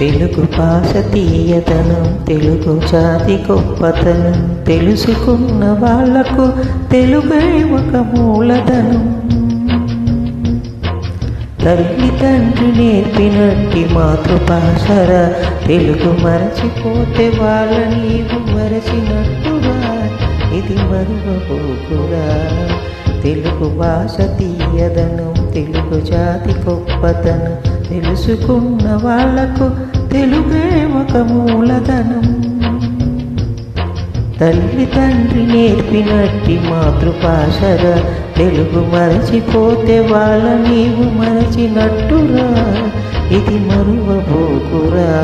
తెలుగు భాష తీయదనం, తెలుగు జాతి గొప్పతనం, తెలుసుకున్న వాళ్లకు తెలుగే ఒక మూలధనం. తల్లి తండ్రి నేర్పినట్టి మాతృభాషరా, తెలుగు మరచిపోతే వాళ్ళ నీవు మరచినట్టుగా, ఇది మరువబోకురా. తెలుగు భాష తీయదనం, తెలుగు జాతి గొప్పతనం, తెలుసుకున్న వాళ్లకు తెలుగే ఒక మూలధనం. తల్లి తండ్రి నేర్పినట్టి మాతృభాషరా, తెలుగు మరచిపోతే వాళ్ళ నీవు మరచినట్టురా, ఇది మరువబోకురా.